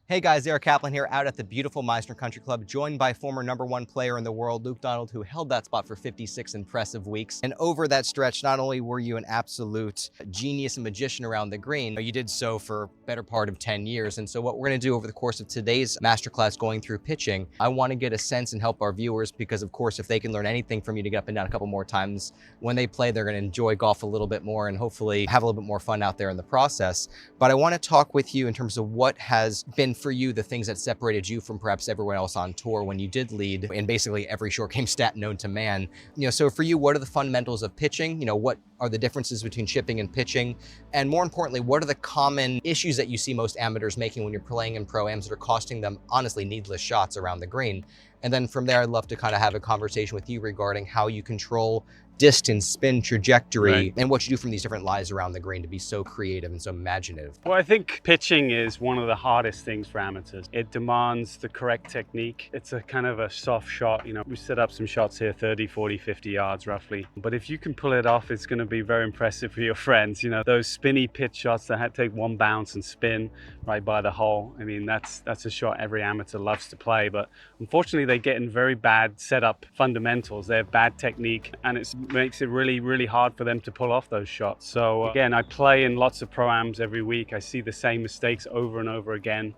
Hey guys, Eric Kaplan here out at the beautiful Meisner Country Club, joined by former #1 player in the world, Luke Donald, who held that spot for 56 impressive weeks. And over that stretch, not only were you an absolute genius and magician around the green, you did so for a better part of 10 years. And so what we're gonna do over the course of today's masterclass going through pitching, I wanna get a sense and help our viewers because of course, if they can learn anything from you to get up and down a couple more times, when they play, they're gonna enjoy golf a little bit more and hopefully have a little bit more fun out there in the process. But I wanna talk with you in terms of what has been for you the things that separated you from perhaps everyone else on tour when you did lead in basically every short game stat known to man. So for you, what are the fundamentals of pitching? What are the differences between chipping and pitching? And more importantly, what are the common issues that you see most amateurs making when you're playing in pro-ams that are costing them, honestly, needless shots around the green? And then from there, I'd love to kind of have a conversation with you regarding how you control distance, spin, trajectory, and what you do from these different lies around the green to be so creative and so imaginative. Well, I think pitching is one of the hardest things for amateurs. It demands the correct technique. It's a kind of a soft shot. We set up some shots here, 30, 40, 50 yards roughly. But if you can pull it off, it's going to be very impressive for your friends. Those spinny pitch shots that take one bounce and spin right by the hole. That's a shot every amateur loves to play. But unfortunately, they get in very bad setup fundamentals. They have bad technique, and it makes it really, really hard for them to pull off those shots. So again, I play in lots of pro-ams every week. I see the same mistakes over and over again.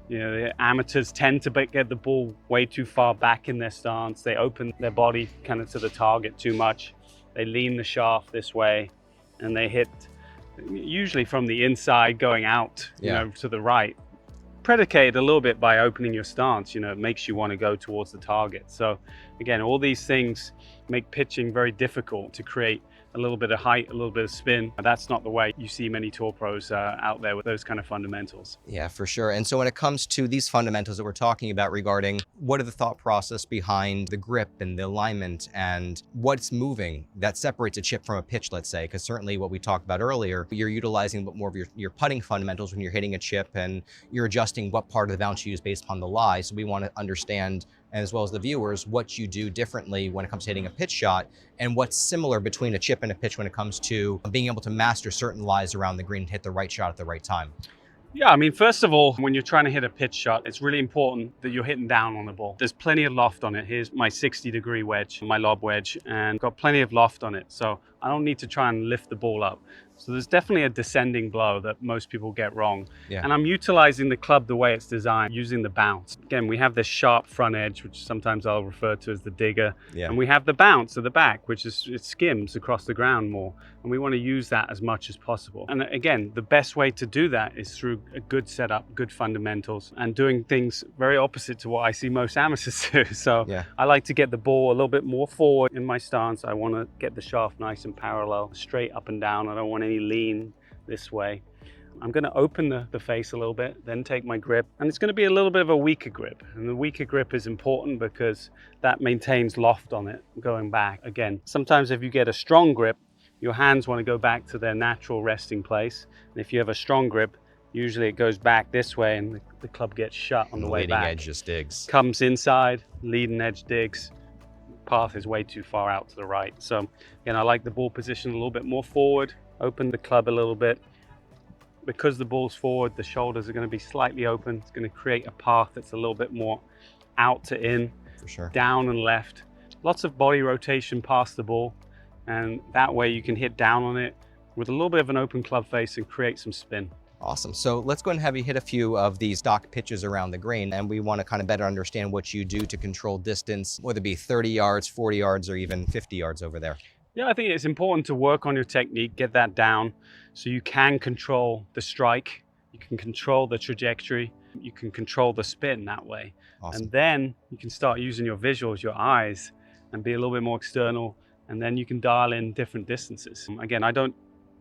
The amateurs tend to get the ball way too far back in their stance. They open their body kind of to the target too much. They lean the shaft this way and they hit usually from the inside going out, to the right. Predicated a little bit by opening your stance, it makes you want to go towards the target. So again, all these things make pitching very difficult to create a little bit of height, a little bit of spin. That's not the way you see many tour pros out there with those kind of fundamentals. Yeah, for sure. And so when it comes to these fundamentals that we're talking about regarding what are the thought process behind the grip and the alignment and what's moving that separates a chip from a pitch, let's say, because certainly what we talked about earlier, you're utilizing a bit more of your putting fundamentals when you're hitting a chip and you're adjusting what part of the bounce you use based upon the lie. So we want to understand, and as well as the viewers, what you do differently when it comes to hitting a pitch shot and what's similar between a chip and a pitch when it comes to being able to master certain lies around the green and hit the right shot at the right time. Yeah, first of all, when you're trying to hit a pitch shot, it's really important that you're hitting down on the ball. There's plenty of loft on it. Here's my 60-degree wedge, my lob wedge, and got plenty of loft on it. So I don't need to try and lift the ball up. So there's definitely a descending blow that most people get wrong. Yeah. And I'm utilizing the club the way it's designed, using the bounce. Again, we have this sharp front edge, which sometimes I'll refer to as the digger. Yeah. And we have the bounce at the back, which is, it skims across the ground more. And we want to use that as much as possible. And again, the best way to do that is through a good setup, good fundamentals, and doing things very opposite to what I see most amateurs do. So yeah. I like to get the ball a little bit more forward in my stance. I want to get the shaft nice and parallel, straight up and down. I don't want any lean this way. I'm going to open the face a little bit, then take my grip, and it's going to be a little bit of a weaker grip. And the weaker grip is important because that maintains loft on it going back. Again, sometimes if you get a strong grip, your hands want to go back to their natural resting place. And if you have a strong grip, usually it goes back this way and the club gets shut on the way back. Leading edge just digs. Comes inside, leading edge digs. Path is way too far out to the right. So again, I like the ball position a little bit more forward, open the club a little bit. Because the ball's forward, the shoulders are going to be slightly open. It's going to create a path that's a little bit more out to in, for sure. Down and left. Lots of body rotation past the ball. And that way you can hit down on it with a little bit of an open club face and create some spin. Awesome. So let's go ahead and have you hit a few of these stock pitches around the green. And we want to kind of better understand what you do to control distance, whether it be 30 yards, 40 yards, or even 50 yards over there. Yeah, I think it's important to work on your technique, get that down so you can control the strike, you can control the trajectory, you can control the spin that way. Awesome. And then you can start using your visuals, your eyes, and be a little bit more external. And then you can dial in different distances. Again, I don't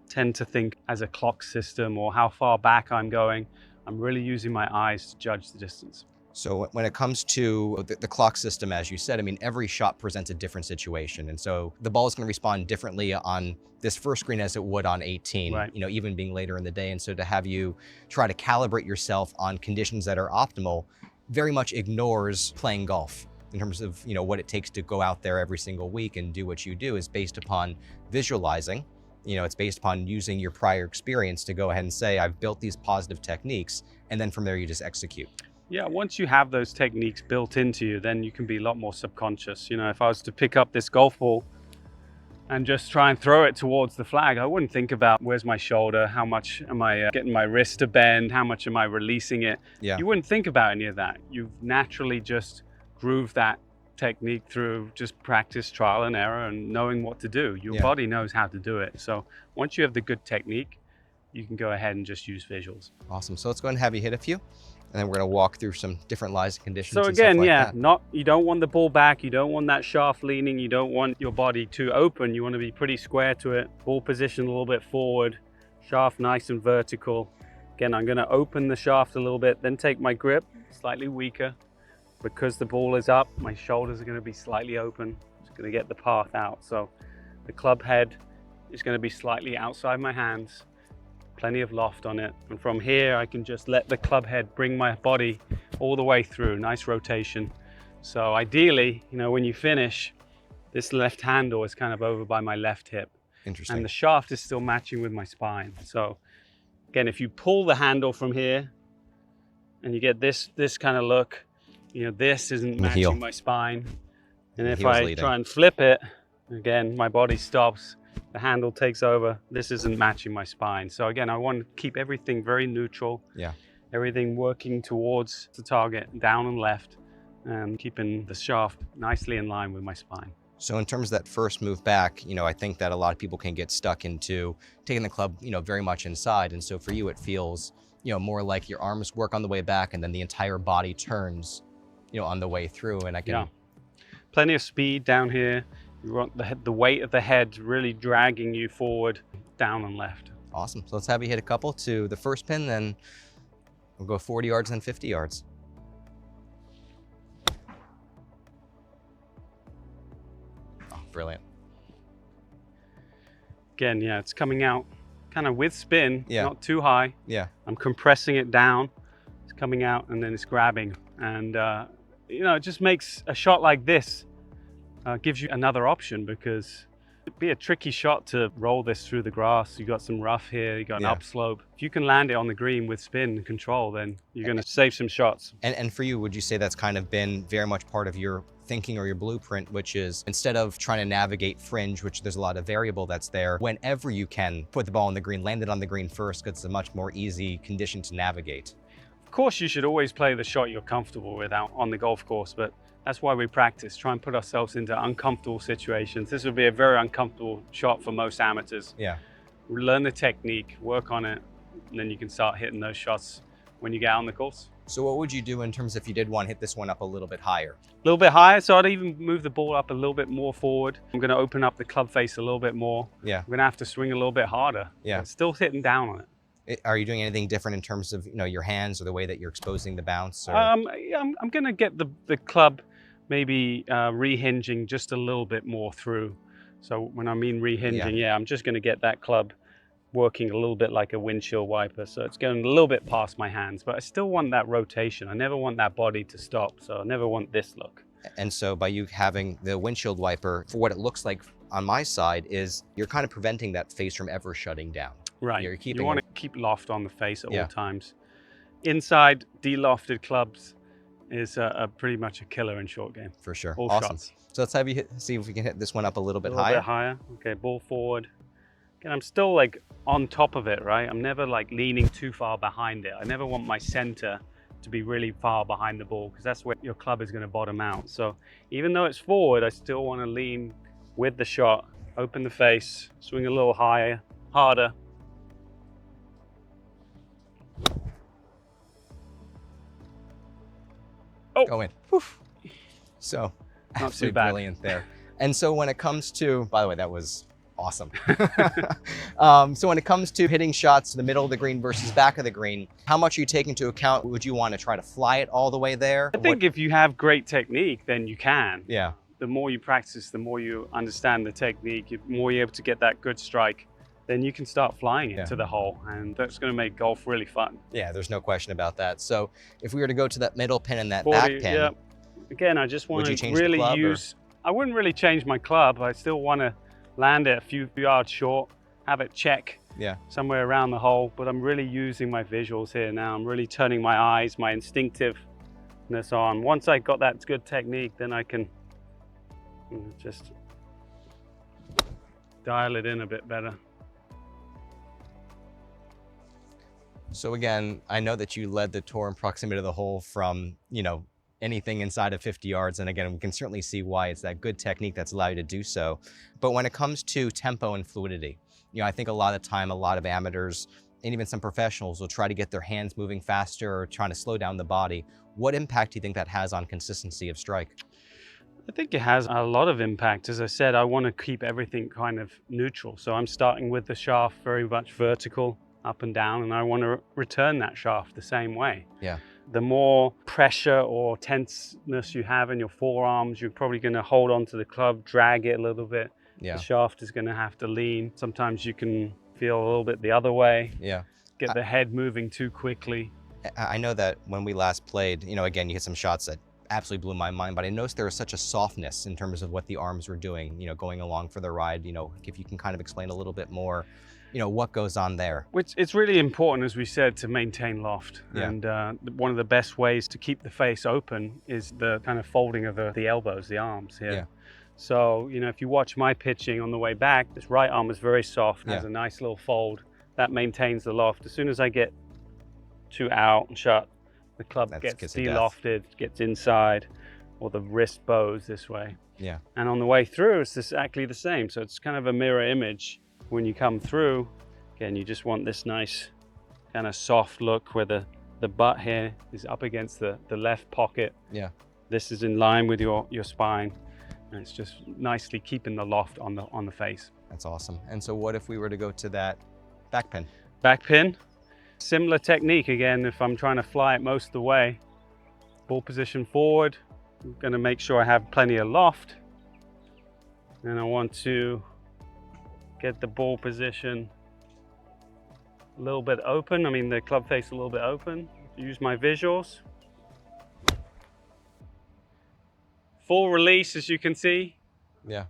tend to think as a clock system or how far back I'm going. I'm really using my eyes to judge the distance. So when it comes to the clock system, as you said, every shot presents a different situation. And so the ball is going to respond differently on this first green as it would on 18, right. Even being later in the day. And so to have you try to calibrate yourself on conditions that are optimal very much ignores playing golf. In terms of what it takes to go out there every single week and do what you do is based upon visualizing it's based upon using your prior experience to go ahead and say, I've built these positive techniques, and then from there you just execute. Yeah, once you have those techniques built into you, then you can be a lot more subconscious. If I was to pick up this golf ball and just try and throw it towards the flag, I wouldn't think about where's my shoulder, how much am I getting my wrist to bend, how much am I releasing it. Yeah. You wouldn't think about any of that. You've naturally just grooved that technique through just practice, trial and error, and knowing what to do. Your body knows how to do it. So once you have the good technique, you can go ahead and just use visuals. Awesome. So let's go ahead and have you hit a few, and then we're going to walk through some different lies and conditions. So and stuff again, like that. you don't want the ball back, you don't want that shaft leaning, you don't want your body too open, you want to be pretty square to it. Ball position a little bit forward, shaft nice and vertical. Again, I'm going to open the shaft a little bit, then take my grip slightly weaker. Because the ball is up, my shoulders are going to be slightly open. It's going to get the path out. So the club head is going to be slightly outside my hands, plenty of loft on it. And from here, I can just let the club head bring my body all the way through, nice rotation. So ideally, when you finish, this left handle is kind of over by my left hip. Interesting. And the shaft is still matching with my spine. So again, if you pull the handle from here and you get this kind of look, this isn't matching my spine. And if I try and flip it, again, my body stops, the handle takes over. This isn't matching my spine. So again, I want to keep everything very neutral. Yeah. Everything working towards the target, down and left, and keeping the shaft nicely in line with my spine. So in terms of that first move back, I think that a lot of people can get stuck into taking the club, very much inside. And so for you, it feels, more like your arms work on the way back and then the entire body turns on the way through. And I can... Plenty of speed down here. You want the weight of the head really dragging you forward, down and left. Awesome. So let's have you hit a couple to the first pin, then we'll go 40 yards and 50 yards. Oh, brilliant. Again, it's coming out kind of with spin, not too high. Yeah. I'm compressing it down. It's coming out and then it's grabbing. And it just makes a shot like this, gives you another option, because it'd be a tricky shot to roll this through the grass. You got some rough here, you got an upslope. If you can land it on the green with spin and control, then you're going to save some shots. And for you, would you say that's kind of been very much part of your thinking or your blueprint, which is instead of trying to navigate fringe, which there's a lot of variable that's there, whenever you can put the ball on the green, land it on the green first, because it's a much more easy condition to navigate? Of course, you should always play the shot you're comfortable with out on the golf course, but that's why we practice, try and put ourselves into uncomfortable situations. This would be a very uncomfortable shot for most amateurs. Yeah. Learn the technique, work on it, and then you can start hitting those shots when you get out on the course. So what would you do in terms if you did want to hit this one up a little bit higher? A little bit higher, so I'd even move the ball up a little bit more forward. I'm going to open up the club face a little bit more. Yeah. I'm going to have to swing a little bit harder. Yeah. Still hitting down on it. Are you doing anything different in terms of your hands or the way that you're exposing the bounce? Or? I'm going to get the club maybe rehinging just a little bit more through. So when I mean rehinging, I'm just going to get that club working a little bit like a windshield wiper. So it's going a little bit past my hands, but I still want that rotation. I never want that body to stop. So I never want this look. And so by you having the windshield wiper, for what it looks like on my side is you're kind of preventing that face from ever shutting down. Right. You want to keep loft on the face at all times. Inside, de-lofted clubs is pretty much a killer in short game. For sure. All awesome. shots. So let's have you see if we can hit this one up a little bit higher. A little bit higher. Okay, ball forward. Again, I'm still like on top of it, right? I'm never like leaning too far behind it. I never want my center to be really far behind the ball, because that's where your club is going to bottom out. So even though it's forward, I still want to lean with the shot, open the face, swing a little higher, harder. Oh, go in. Oof. So not too bad. Brilliant there. And so when it comes to, by the way, that was awesome. So when it comes to hitting shots to the middle of the green versus back of the green, how much are you taking into account? Would you want to try to fly it all the way there? I think if you have great technique, then you can. Yeah. The more you practice, the more you understand the technique, the more you're able to get that good strike, then you can start flying it to the hole, and that's going to make golf really fun. Yeah, there's no question about that. So if we were to go to that middle pin and that back pin, yeah. Again, I just want to really use, I wouldn't really change my club. I still want to land it a few yards short, have it check somewhere around the hole, but I'm really using my visuals here now. I'm really turning my eyes, my instinctiveness on. Once I got that good technique, then I can just dial it in a bit better. So again, I know that you led the tour in proximity to the hole from, anything inside of 50 yards. And again, we can certainly see why it's that good technique that's allowed you to do so. But when it comes to tempo and fluidity, I think a lot of the time, a lot of amateurs and even some professionals will try to get their hands moving faster or trying to slow down the body. What impact do you think that has on consistency of strike? I think it has a lot of impact. As I said, I want to keep everything kind of neutral. So I'm starting with the shaft very much vertical, up and down, and I want to return that shaft the same way. Yeah. The more pressure or tenseness you have in your forearms, you're probably going to hold onto the club, drag it a little bit. Yeah. The shaft is going to have to lean. Sometimes you can feel a little bit the other way. Yeah. Get the head moving too quickly. I know that when we last played, again, you hit some shots that absolutely blew my mind, but I noticed there was such a softness in terms of what the arms were doing, going along for the ride. If you can kind of explain a little bit more, what goes on there. Which it's really important, as we said, to maintain loft. Yeah. And one of the best ways to keep the face open is the kind of folding of the elbows, the arms here. Yeah. So, if you watch my pitching on the way back, this right arm is very soft, has a nice little fold. That maintains the loft. As soon as I get too out and shut, the club gets de-lofted, gets inside, or the wrist bows this way. Yeah. And on the way through, it's exactly the same. So it's kind of a mirror image. When you come through, again, you just want this nice kind of soft look where the butt here is up against the left pocket. Yeah. This is in line with your spine. And it's just nicely keeping the loft on the face. That's awesome. And so what if we were to go to that back pin? Back pin, similar technique again. If I'm trying to fly it most of the way, ball position forward, I'm going to make sure I have plenty of loft. And I want to get the ball position a little bit open. I mean, the club face a little bit open. Use my visuals. Full release, as you can see. Yeah.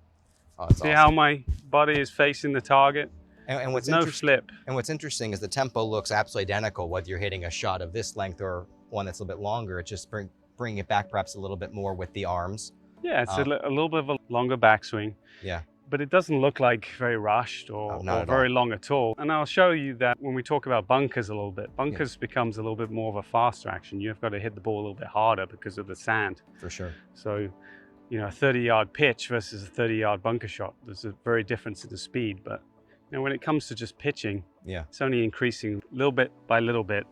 See how my body is facing the target? And what's no flip. And what's interesting is the tempo looks absolutely identical, whether you're hitting a shot of this length or one that's a little bit longer. It's just bringing it back perhaps a little bit more with the arms. Yeah, it's a little bit of a longer backswing. Yeah. But it doesn't look like very rushed or very long at all. And I'll show you that when we talk about bunkers a little bit. Bunkers becomes a little bit more of a faster action. You've got to hit the ball a little bit harder because of the sand. For sure. So, a 30-yard pitch versus a 30-yard bunker shot, there's a very difference in the speed. But when it comes to just pitching, it's only increasing little bit by little bit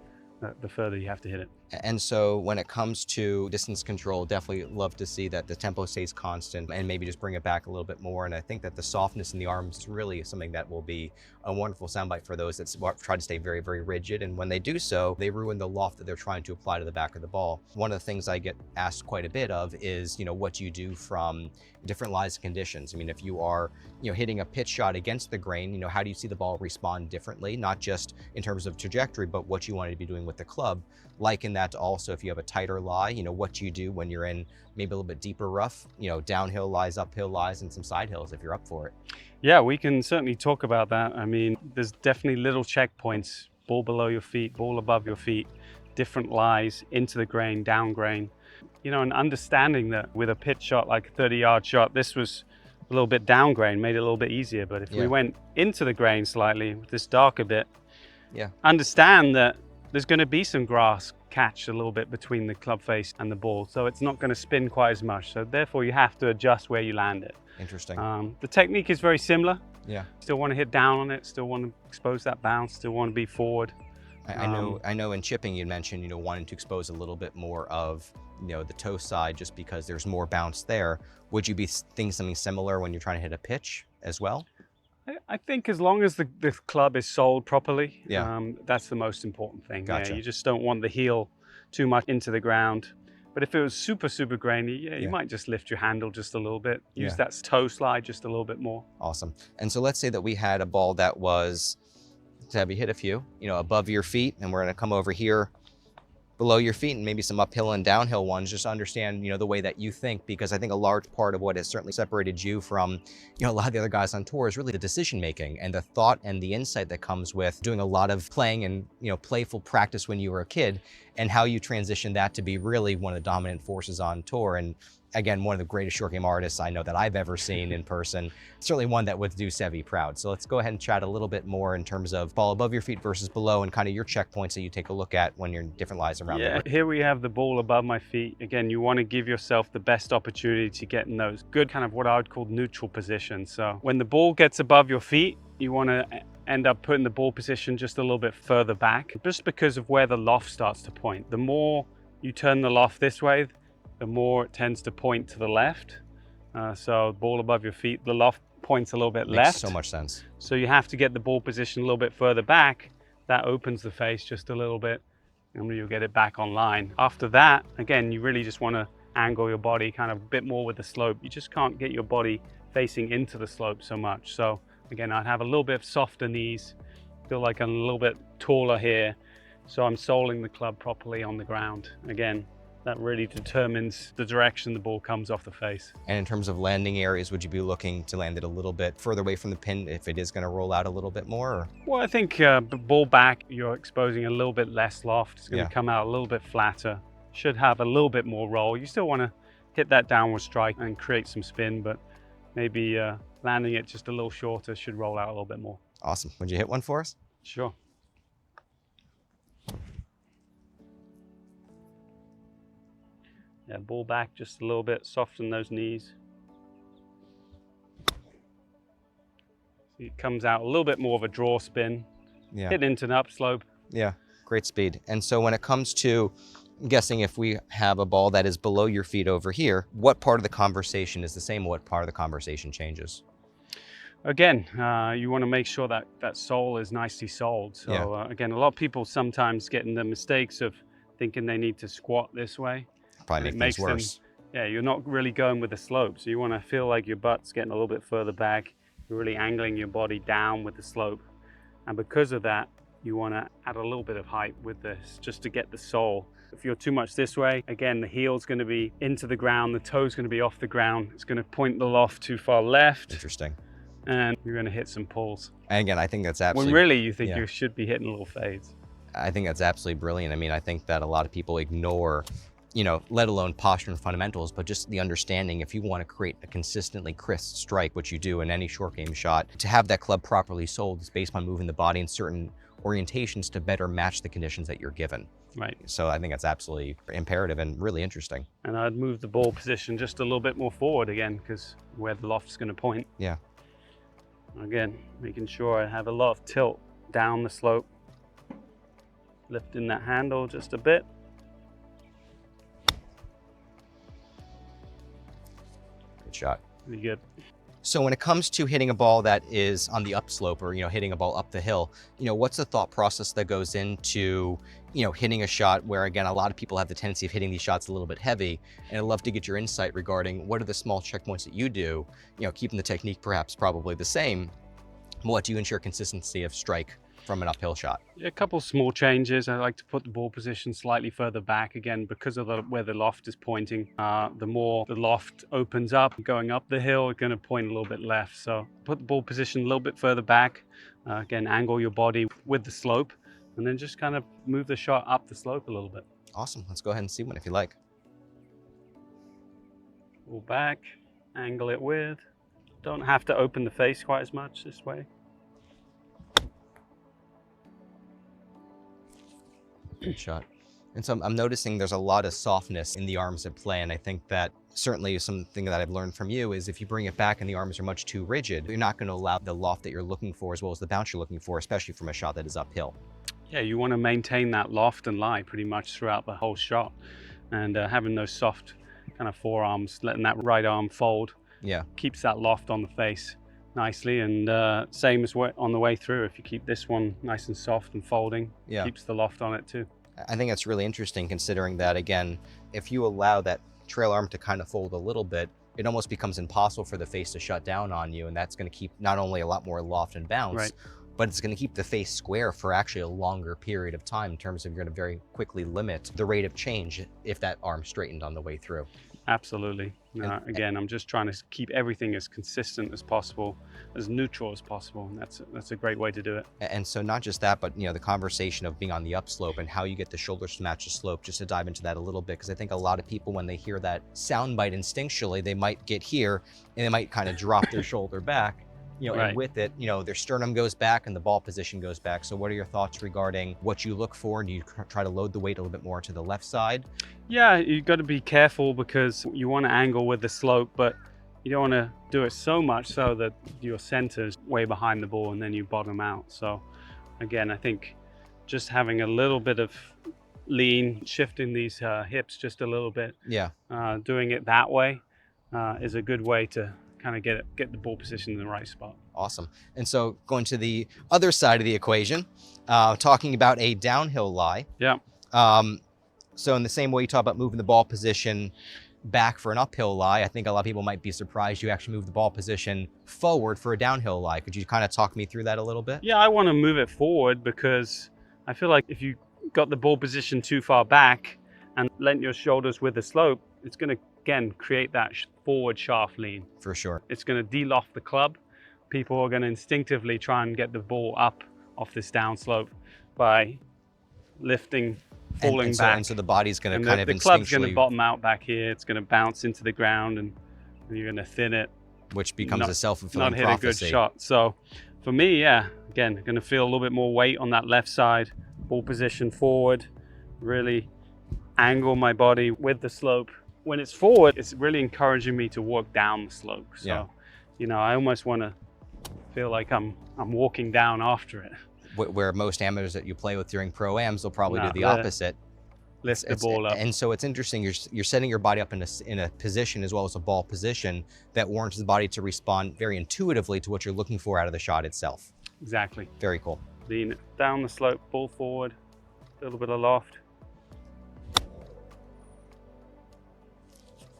the further you have to hit it. And so when it comes to distance control, definitely love to see that the tempo stays constant and maybe just bring it back a little bit more. And I think that the softness in the arms is really something that will be a wonderful soundbite for those that try to stay very, very rigid. And when they do so, they ruin the loft that they're trying to apply to the back of the ball. One of the things I get asked quite a bit of is, what you do from different lies and conditions. I mean, if you are, hitting a pitch shot against the grain, how do you see the ball respond differently? Not just in terms of trajectory, but what you want to be doing with the club. Liken that to also if you have a tighter lie, what you do when you're in maybe a little bit deeper rough, downhill lies, uphill lies, and some side hills if you're up for it. Yeah, we can certainly talk about that. I mean, there's definitely little checkpoints, ball below your feet, ball above your feet, different lies, into the grain, down grain. And understanding that with a pitch shot, like a 30-yard shot, this was a little bit down grain, made it a little bit easier. But if we went into the grain slightly, with this darker bit, understand that there's going to be some grass catch a little bit between the club face and the ball, so it's not going to spin quite as much. So therefore, you have to adjust where you land it. Interesting. The technique is very similar. Yeah. Still want to hit down on it. Still want to expose that bounce. Still want to be forward. I know. In chipping, you mentioned wanting to expose a little bit more of the toe side, just because there's more bounce there. Would you be thinking something similar when you're trying to hit a pitch as well? I think as long as the club is sold properly, Yeah. That's the most important thing. Gotcha. Yeah, you just don't want the heel too much into the ground. But if it was super, super grainy, you might just lift your handle just a little bit. Use that toe slide just a little bit more. Awesome. And so let's say that we had a ball that was, to have you hit a few, above your feet, and we're going to come over here below your feet and maybe some uphill and downhill ones, just to understand, the way that you think, because I think a large part of what has certainly separated you from, a lot of the other guys on tour is really the decision making and the thought and the insight that comes with doing a lot of playing and, playful practice when you were a kid, and how you transitioned that to be really one of the dominant forces on tour. And again, one of the greatest short game artists I know that I've ever seen in person. Certainly one that would do Sevi proud. So let's go ahead and chat a little bit more in terms of ball above your feet versus below, and kind of your checkpoints that you take a look at when you're in different lies around the green. Here we have the ball above my feet. Again, you want to give yourself the best opportunity to get in those good kind of what I would call neutral positions. So when the ball gets above your feet, you want to end up putting the ball position just a little bit further back, just because of where the loft starts to point. The more you turn the loft this way, the more it tends to point to the left. So ball above your feet, the loft points a little bit left. Makes so much sense. So you have to get the ball position a little bit further back. That opens the face just a little bit, and you'll get it back on line. After that, again, you really just want to angle your body kind of a bit more with the slope. You just can't get your body facing into the slope so much. So again, I'd have a little bit of softer knees, feel like I'm a little bit taller here. So I'm soling the club properly on the ground. Again, that really determines the direction the ball comes off the face. And in terms of landing areas, would you be looking to land it a little bit further away from the pin if it is going to roll out a little bit more? Or? Well, I think ball back, you're exposing a little bit less loft. It's going to come out a little bit flatter. Should have a little bit more roll. You still want to hit that downward strike and create some spin, but maybe landing it just a little shorter should roll out a little bit more. Awesome. Would you hit one for us? Sure. Yeah, ball back just a little bit, soften those knees. See, it comes out a little bit more of a draw spin. Yeah. Hit into an upslope. Yeah, great speed. And so when it comes to, I'm guessing if we have a ball that is below your feet over here, what part of the conversation is the same, what part of the conversation changes? Again, you want to make sure that that sole is nicely soled. So again, a lot of people sometimes get in the mistakes of thinking they need to squat this way. Probably make things worse. You're not really going with the slope. So you want to feel like your butt's getting a little bit further back. You're really angling your body down with the slope. And because of that, you want to add a little bit of height with this just to get the sole. If you're too much this way, again, the heel's going to be into the ground, the toe's going to be off the ground. It's going to point the loft too far left. Interesting. And you're going to hit some pulls. And again, I think that's absolutely... When really you think you should be hitting little fades. I think that's absolutely brilliant. I mean, I think that a lot of people ignore, let alone posture and fundamentals, but just the understanding, if you want to create a consistently crisp strike, which you do in any short game shot, to have that club properly sold is based on moving the body in certain orientations to better match the conditions that you're given. Right. So I think that's absolutely imperative and really interesting. And I'd move the ball position just a little bit more forward again, because where the loft's going to point. Yeah. Again, making sure I have a lot of tilt down the slope. Lifting that handle just a bit. Good shot. Pretty good. So when it comes to hitting a ball that is on the upslope, or hitting a ball up the hill, what's the thought process that goes into hitting a shot where, again, a lot of people have the tendency of hitting these shots a little bit heavy, and I'd love to get your insight regarding what are the small checkpoints that you do, keeping the technique perhaps probably the same. What do you ensure consistency of strike from an uphill shot? A couple small changes. I like to put the ball position slightly further back, again, because of where the loft is pointing. The more the loft opens up, going up the hill, it's going to point a little bit left. So put the ball position a little bit further back. Again, angle your body with the slope, and then just kind of move the shot up the slope a little bit. Awesome. Let's go ahead and see one if you like. Ball back, angle it with. Don't have to open the face quite as much this way. Good shot. And so I'm noticing there's a lot of softness in the arms at play, and I think that certainly something that I've learned from you is if you bring it back and the arms are much too rigid, you're not going to allow the loft that you're looking for as well as the bounce you're looking for, especially from a shot that is uphill. Yeah, you want to maintain that loft and lie pretty much throughout the whole shot, and having those soft kind of forearms, letting that right arm fold, keeps that loft on the face nicely. And same as on the way through, if you keep this one nice and soft and folding, keeps the loft on it too. I think that's really interesting, considering that, again, if you allow that trail arm to kind of fold a little bit, it almost becomes impossible for the face to shut down on you, and that's going to keep not only a lot more loft and bounce, but it's going to keep the face square for actually a longer period of time in terms of you're going to very quickly limit the rate of change if that arm straightened on the way through. Absolutely. Again, I'm just trying to keep everything as consistent as possible, as neutral as possible. And that's a great way to do it. And so not just that, but the conversation of being on the upslope and how you get the shoulders to match the slope, just to dive into that a little bit, because I think a lot of people, when they hear that sound bite instinctually, they might get here and they might kind of drop their shoulder back. Right. And with it, their sternum goes back and the ball position goes back. So what are your thoughts regarding what you look for? And do you try to load the weight a little bit more to the left side? Yeah, you got to be careful because you want to angle with the slope, but you don't want to do it so much so that your center is way behind the ball and then you bottom out. So again, I think just having a little bit of lean, shifting these hips just a little bit, doing it that way is a good way to kind of get the ball position in the right spot. Awesome. And so going to the other side of the equation, talking about a downhill lie. Yeah. So in the same way you talk about moving the ball position back for an uphill lie, I think a lot of people might be surprised you actually move the ball position forward for a downhill lie. Could you kind of talk me through that a little bit? Yeah, I want to move it forward because I feel like if you got the ball position too far back and lent your shoulders with the slope, it's going to, again, create that forward shaft lean. For sure. It's going to de-loft the club. People are going to instinctively try and get the ball up off this down slope by lifting, falling back. And so the body's going to kind of the club's going to bottom out back here. It's going to bounce into the ground and you're going to thin it. Which becomes a self-fulfilling prophecy. Not hit a good shot. So for me, yeah, again, going to feel a little bit more weight on that left side, ball position forward, really angle my body with the slope. When it's forward, it's really encouraging me to work down the slope. So, I almost want to feel like I'm walking down after it. Where most amateurs that you play with during pro-ams, they'll probably do the opposite. Lift the ball up. And so it's interesting, you're setting your body up in a position as well as a ball position that warrants the body to respond very intuitively to what you're looking for out of the shot itself. Exactly. Very cool. Lean it down the slope, ball forward, a little bit of loft.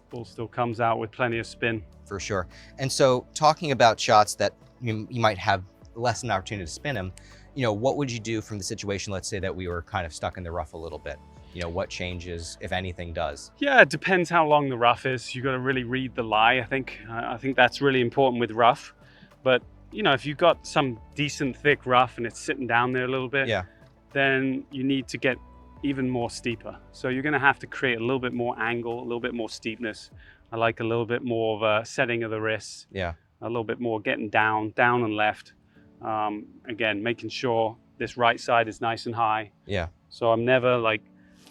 Ball still comes out with plenty of spin. For sure. And so talking about shots that you might have less an opportunity to spin them, what would you do from the situation, let's say that we were kind of stuck in the rough a little bit? What changes, if anything, does? Yeah, it depends how long the rough is. You got to really read the lie, I think. I think that's really important with rough. But, if you've got some decent thick rough and it's sitting down there a little bit, then you need to get even more steeper. So you're going to have to create a little bit more angle, a little bit more steepness. I like a little bit more of a setting of the wrists. Yeah. A little bit more getting down and left. Again, making sure this right side is nice and high. Yeah. So I'm never like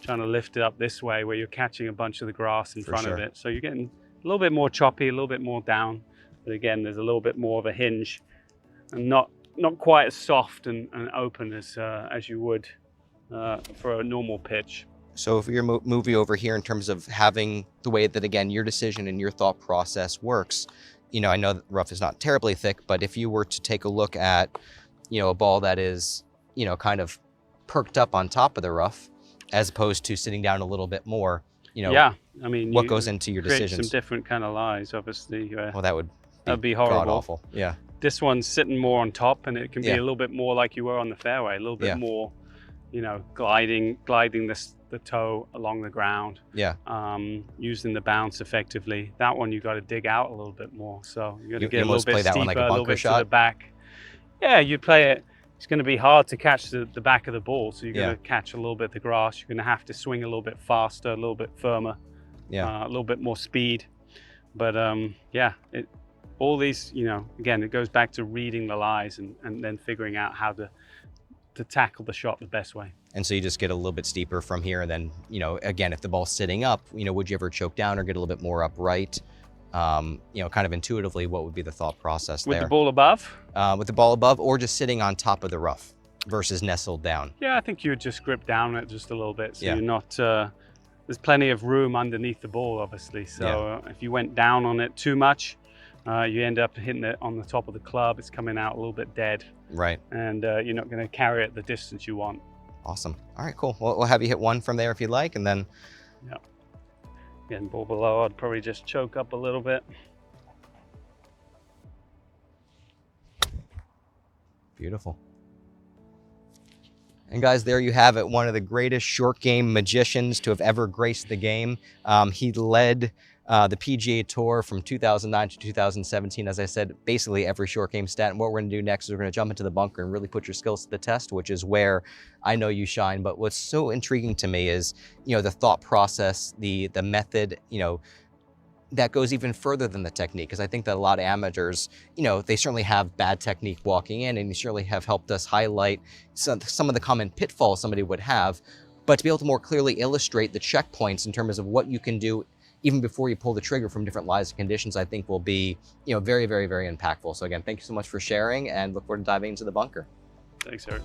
trying to lift it up this way where you're catching a bunch of the grass in front of it. So you're getting a little bit more choppy, a little bit more down. But again, there's a little bit more of a hinge and not quite as soft and open as you would for a normal pitch. So if you're moving over here in terms of having the way that, again, your decision and your thought process works, I know that rough is not terribly thick, but if you were to take a look at, a ball that is, kind of perked up on top of the rough, as opposed to sitting down a little bit more, what goes into your decisions? Some different kind of lies, obviously. Well, that'd be horrible. God awful. Yeah. This one's sitting more on top, and it can be a little bit more like you were on the fairway, a little bit more, gliding the toe along the ground. Yeah. Using the bounce effectively. That one you got to dig out a little bit more. So you got to get a little bit play that steeper, one like a little bit shot? to the back. Yeah, you'd play it. It's going to be hard to catch the back of the ball, so you're going to catch a little bit of the grass. You're going to have to swing a little bit faster, a little bit firmer, a little bit more speed. But all these, again, it goes back to reading the lies and then figuring out how to tackle the shot the best way. And so you just get a little bit steeper from here, and then, again, if the ball's sitting up, would you ever choke down or get a little bit more upright? Kind of intuitively, what would be the thought process there? With the ball above? With the ball above, or just sitting on top of the rough versus nestled down? Yeah, I think you would just grip down it just a little bit. So you're not, there's plenty of room underneath the ball, obviously. So if you went down on it too much, you end up hitting it on the top of the club. It's coming out a little bit dead. Right. And you're not going to carry it the distance you want. Awesome. All right, cool. Well, we'll have you hit one from there if you'd like, and then... Yeah. Again, ball below, I'd probably just choke up a little bit. Beautiful. And guys, there you have it. One of the greatest short game magicians to have ever graced the game. He led the PGA Tour from 2009 to 2017. As I said, basically every short game stat. And what we're going to do next is we're going to jump into the bunker and really put your skills to the test, which is where I know you shine. But what's so intriguing to me is, the thought process, the method, that goes even further than the technique, because I think that a lot of amateurs, they certainly have bad technique walking in, and you certainly have helped us highlight some of the common pitfalls somebody would have, but to be able to more clearly illustrate the checkpoints in terms of what you can do even before you pull the trigger from different lies and conditions, I think will be, very, very, very impactful. So again, thank you so much for sharing, and look forward to diving into the bunker. Thanks, Eric.